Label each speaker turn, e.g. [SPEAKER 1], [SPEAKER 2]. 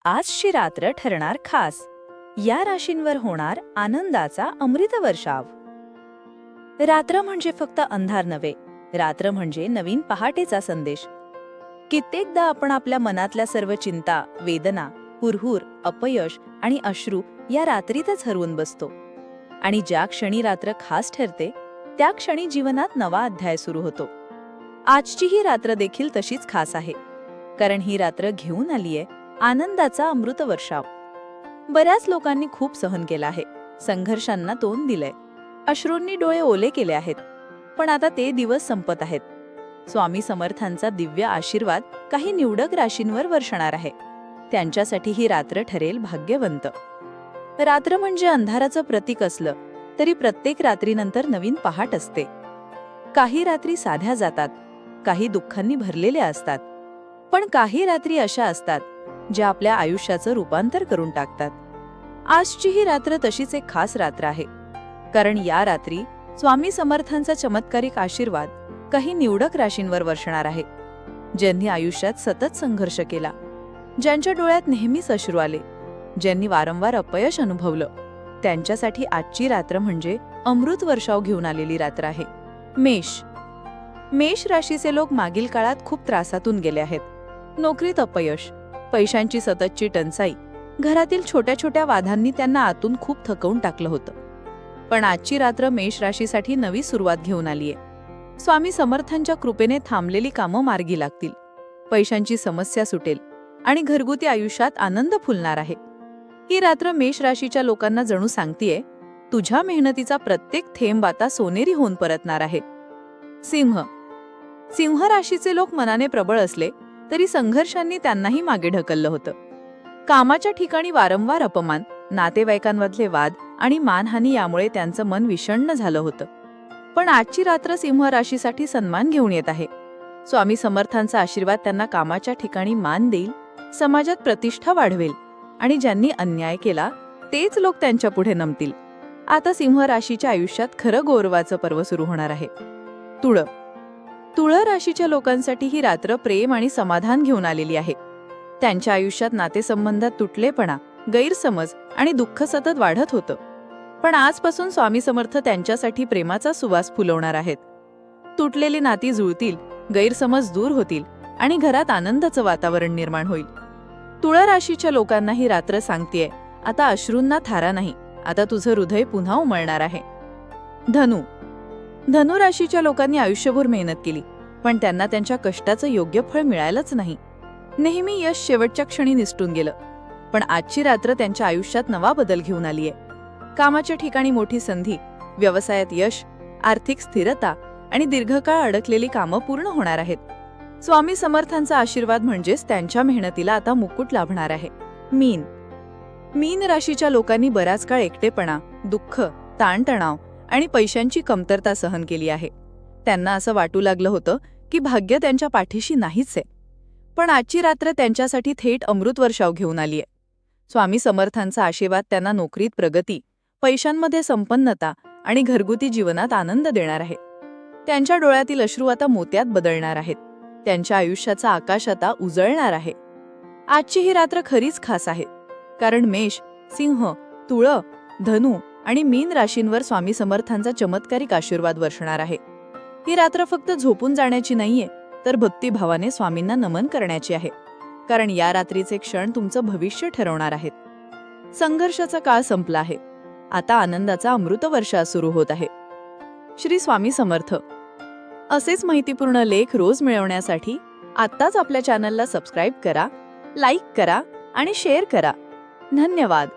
[SPEAKER 1] आजची रात्र ठरणार खास. या राशींवर होणार आनंदाचा अमृत वर्षाव. रात्र म्हणजे फक्त अंधार नव्हे, रात्र म्हणजे नवीन पहाटेचा संदेश. कित्येकदा आपण आपल्या मनातल्या सर्व चिंता, वेदना, हुरहुर, अपयश आणि अश्रू या रात्रीतच हरवून बसतो. आणि ज्या क्षणी रात्र खास ठरते, त्या क्षणी जीवनात नवा अध्याय सुरू होतो. आजची ही रात्र देखील तशीच खास आहे, कारण ही रात्र घेऊन आलीये आनंदाचा अमृत वर्षाव. बऱ्याच लोकांनी खूप सहन केलं आहे, संघर्षांना तोंड दिलंय, अश्रूंनी डोळे ओले केले आहेत. पण आता ते दिवस संपत आहेत. स्वामी समर्थांचा दिव्य आशीर्वाद काही निवडक राशींवर वर्षणार आहे. त्यांच्यासाठी ही रात्र ठरेल भाग्यवंत. रात्र म्हणजे अंधाराचं प्रतीक असलं तरी प्रत्येक रात्रीनंतर नवीन पहाट असते. काही रात्री साध्या जातात, काही दुःखांनी भरलेल्या असतात, पण काही रात्री अशा असतात ज्या आपल्या आयुष्याचं रूपांतर करून टाकतात. आजची ही रात्र तशीच एक खास रात्र आहे, कारण या रात्री स्वामी समर्थांचा चमत्कारिक आशीर्वाद काही निवडक राशींवर वर्षणार आहे. ज्यांनी आयुष्यात सतत संघर्ष केला, ज्यांच्या डोळ्यात नेहमीच अश्रू आले, ज्यांनी वारंवार अपयश अनुभवलं, त्यांच्यासाठी आजची रात्र म्हणजे अमृत वर्षाव घेऊन आलेली रात्र आहे. मेष राशीचे लोक मागील काळात खूप त्रासातून गेले आहेत. नोकरीत अपयश, पैशांची सततची टंचाई, घरातील छोट्या छोट्या वादांनी त्यांना आतून खूप थकवून टाकलं होतं. पण आजची रात्र मेष राशीसाठी नवी सुरुवात घेऊन आलीये. स्वामी समर्थांच्या कृपेने थांबलेली कामं मार्गी लागतील, पैशांची समस्या सुटेल आणि घरगुती आयुष्यात आनंद फुलणार आहे. ही रात्र मेष राशीच्या लोकांना जणू सांगतीये, तुझ्या मेहनतीचा प्रत्येक थेंब आता सोनेरी होऊन परतणार आहे. सिंह राशीचे लोक मनाने प्रबळ असले तरी संघर्षांनी त्यांनाही मागे ढकललं होतं. कामाच्या ठिकाणी वारंवार अपमान, नातेवाईकांमधले वाद आणि मानहानी यामुळे त्यांचं मन विषण्ण झालं होतं. पण आजची रात्र सिंह राशीसाठी सन्मान घेऊन येत आहे. स्वामी समर्थांचा आशीर्वाद त्यांना कामाच्या ठिकाणी मान देईल, समाजात प्रतिष्ठा वाढवेल आणि ज्यांनी अन्याय केला तेच लोक त्यांच्या पुढे नमतील. आता सिंह राशीच्या आयुष्यात खरं गौरवाचं पर्व सुरू होणार आहे. तुळ राशीच्या लोकांसाठी ही रात्र प्रेम आणि समाधान घेऊन आलेली आहे. त्यांच्या आयुष्यात नातेसंबंधात तुटलेपणा, गैरसमज आणि दुःख सतत वाढत होतं. पण आजपासून स्वामी समर्थ त्यांच्यासाठी प्रेमाचा सुवास फुलवणार आहेत. तुटलेली नाती जुळतील, गैरसमज दूर होतील आणि घरात आनंदाचं वातावरण निर्माण होईल. तुळ राशीच्या लोकांना ही रात्र सांगतेय, आता अश्रूंना थारा नाही, आता तुझं हृदय पुन्हा उमलणार आहे. धनु राशीच्या लोकांनी आयुष्यभर मेहनत केली, पण त्यांना त्यांच्या कष्टाचं योग्य फळ मिळालंच नाही. नेहमी यश शेवटच्या क्षणी निसटून गेलं. पण आजची रात्र त्यांच्या आयुष्यात नवा बदल घेऊन आलीये. कामाच्या ठिकाणी मोठी संधी, व्यवसायात यश, आर्थिक स्थिरता आणि दीर्घकाळ अडकलेली कामं पूर्ण होणार आहेत. स्वामी समर्थांचा आशीर्वाद म्हणजेच त्यांच्या मेहनतीला आता मुकुट लाभणार आहे. मीन राशीच्या लोकांनी बराच काळ एकटेपणा, दुःख, ताणतणाव आणि पैशांची कमतरता सहन केली आहे. त्यांना असं वाटू लागलं होतं की भाग्य त्यांच्या पाठीशी नाहीच आहे. पण आजची रात्र त्यांच्यासाठी थेट अमृत वर्षाव घेऊन आलीये. स्वामी समर्थांचा आशीर्वाद त्यांना नोकरीत प्रगती, पैशांमध्ये संपन्नता आणि घरगुती जीवनात आनंद देणार आहे. त्यांच्या डोळ्यातील अश्रू आता मोत्यात बदलणार आहेत. त्यांच्या आयुष्याचा आकाश आता उजळणार आहे. आजची ही रात्र खरीच खास आहे, कारण मेष, सिंह, तुळ, धनु आणि मीन राशींवर स्वामी समर्थांचा चमत्कारिक आशीर्वाद वर्षणार आहे. ही रात्र फक्त झोपून जाण्याची नाहीये, तर भक्तिभावाने स्वामींना नमन करण्याची आहे. कारण या रात्रीचे क्षण तुमचं भविष्य ठरवणार आहेत. संघर्षाचा काळ संपला आहे, आता आनंदाचा अमृत वर्षा सुरू होत आहे. श्री स्वामी समर्थ. असेच माहितीपूर्ण लेख रोज मिळवण्यासाठी आत्ताच आपल्या चॅनलला सबस्क्राईब करा, लाईक करा आणि शेअर करा. धन्यवाद.